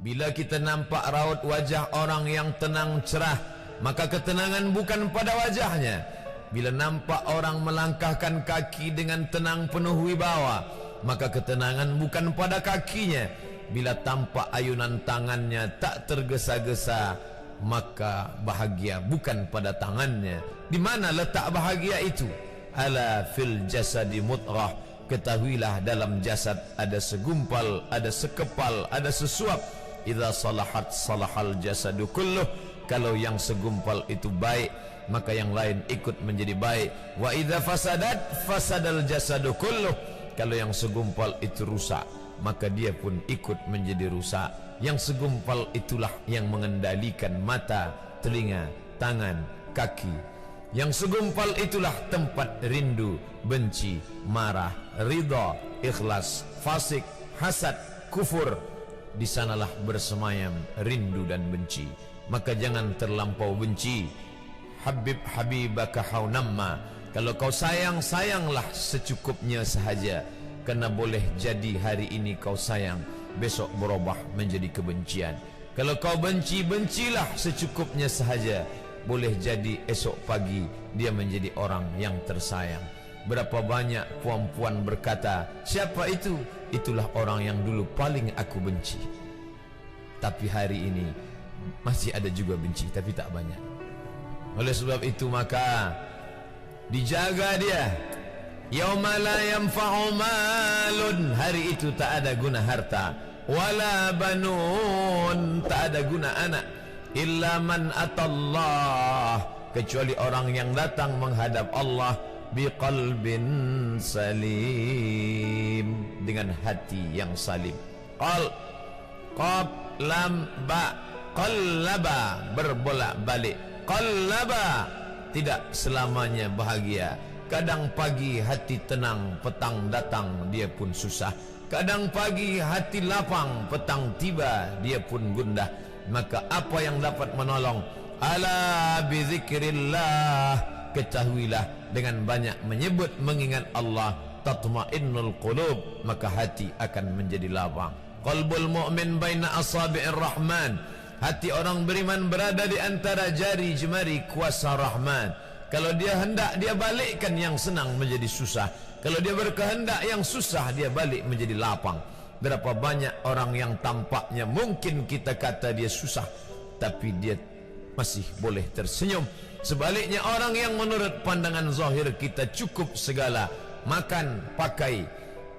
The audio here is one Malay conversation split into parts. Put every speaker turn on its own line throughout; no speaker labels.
Bila kita nampak raut wajah orang yang tenang cerah, maka ketenangan bukan pada wajahnya. Bila nampak orang melangkahkan kaki dengan tenang penuh wibawa, maka ketenangan bukan pada kakinya. Bila tampak ayunan tangannya tak tergesa-gesa, maka bahagia bukan pada tangannya. Di mana letak bahagia itu? Ala fil jasadi mudrah. Ketahuilah dalam jasad ada segumpal, ada sekepal, ada sesuap. Idza salahat salahal jasadu kulluh. Kalau yang segumpal itu baik, maka yang lain ikut menjadi baik. Wa idza fasadat fasadal jasadu kulluh. Kalau yang segumpal itu rusak, maka dia pun ikut menjadi rusak. Yang segumpal itulah yang mengendalikan mata, telinga, tangan, kaki. Yang segumpal itulah tempat rindu, benci, marah, ridha, ikhlas, fasik, hasad, kufur. Di sanalah bersemayam rindu dan benci. Maka jangan terlampau benci. Habib habibaka haunamma. Kalau kau sayang, sayanglah secukupnya sahaja. Karena boleh jadi hari ini kau sayang, besok berubah menjadi kebencian. Kalau kau benci, bencilah secukupnya sahaja. Boleh jadi esok pagi dia menjadi orang yang tersayang. Berapa banyak puan-puan berkata, siapa itu? Itulah orang yang dulu paling aku benci. Tapi hari ini masih ada juga benci, tapi tak banyak. Oleh sebab itu maka dijaga dia. Yauma la yanfa'u malun. Hari itu tak ada guna harta, wala banun, tak ada guna anak, illa man atallah, kecuali orang yang datang menghadap Allah biqalbin salim, dengan hati yang salim. Qaf lam ba, qallaba, berbolak-balik. Qallaba, tidak selamanya bahagia. Kadang pagi hati tenang, petang datang dia pun susah. Kadang pagi hati lapang, petang tiba dia pun gundah. Maka apa yang dapat menolong? Ala bizikrillah, ketahuilah dengan banyak menyebut mengingat Allah, tatma'innul qulub, maka hati akan menjadi lapang. Qalbul mu'min baina asabi'ir rahman, hati orang beriman berada di antara jari jemari kuasa Rahman. Kalau dia hendak, dia balikkan yang senang menjadi susah. Kalau dia berkehendak yang susah, dia balik menjadi lapang. Berapa banyak orang yang tampaknya mungkin kita kata dia susah, tapi dia masih boleh tersenyum. Sebaliknya orang yang menurut pandangan zahir kita cukup segala, makan, pakai,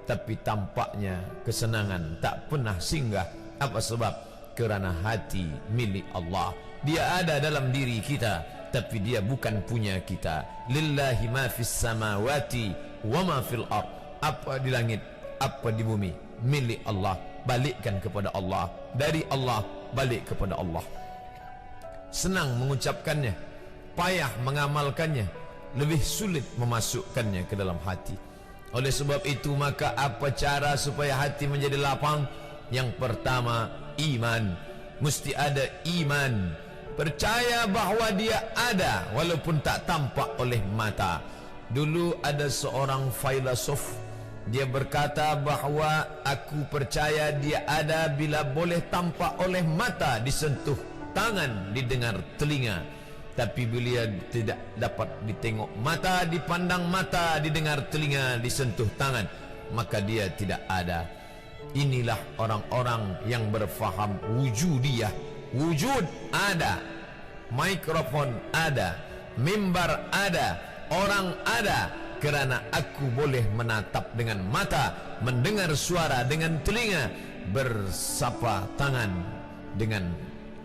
tapi tampaknya kesenangan tak pernah singgah. Apa sebab? Kerana hati milik Allah. Dia ada dalam diri kita, tapi dia bukan punya kita. Lillahi ma fis samawati wa ma fil ard. Apa di langit, apa di bumi, milik Allah. Balikkan kepada Allah. Dari Allah balik kepada Allah. Senang mengucapkannya, payah mengamalkannya, lebih sulit memasukkannya ke dalam hati. Oleh sebab itu maka apa cara supaya hati menjadi lapang? Yang pertama, iman. Mesti ada iman. Percaya bahawa dia ada walaupun tak tampak oleh mata. Dulu ada seorang filosof, dia berkata bahawa aku percaya dia ada bila boleh tampak oleh mata, disentuh tangan, didengar telinga. Tapi bila tidak dapat ditengok mata, dipandang mata, didengar telinga, disentuh tangan, maka dia tidak ada. Inilah orang-orang yang berfaham wujudiyah. Wujud ada, mikrofon ada, mimbar ada, orang ada, kerana aku boleh menatap dengan mata, mendengar suara dengan telinga, bersapa tangan dengan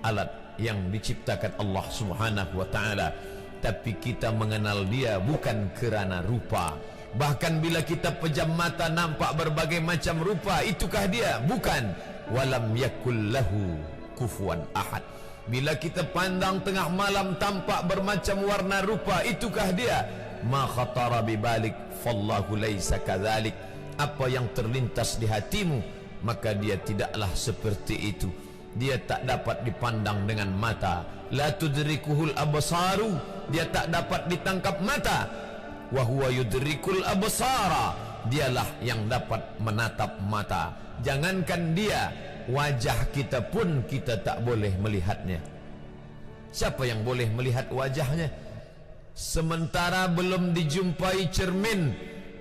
alat yang diciptakan Allah Subhanahu wa ta'ala. Tapi kita mengenal dia bukan kerana rupa. Bahkan bila kita pejam mata nampak berbagai macam rupa, itukah dia? Bukan. Walam yakul lahu kufuwan ahad. Bila kita pandang tengah malam tampak bermacam warna rupa, itukah dia? Ma khatara bibalik fallahu laisa kadzalik. Apa yang terlintas di hatimu, maka dia tidaklah seperti itu. Dia tak dapat dipandang dengan mata. La tudrikuhul absaru, dia tak dapat ditangkap mata. Wa huwa yudrikul absara, dialah yang dapat menatap mata. Jangankan dia, wajah kita pun kita tak boleh melihatnya. Siapa yang boleh melihat wajahnya? Sementara belum dijumpai cermin,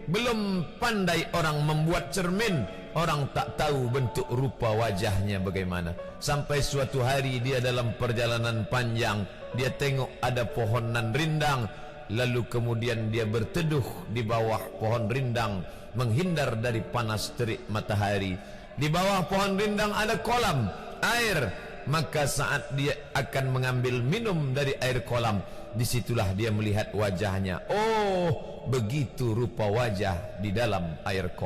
belum pandai orang membuat cermin, orang tak tahu bentuk rupa wajahnya bagaimana. Sampai suatu hari dia dalam perjalanan panjang, dia tengok ada pohonan rindang, lalu kemudian dia berteduh di bawah pohon rindang, menghindar dari panas terik matahari. Di bawah pohon rindang ada kolam air, maka saat dia akan mengambil minum dari air kolam, disitulah dia melihat wajahnya. Oh, begitu rupa wajah di dalam air kolam.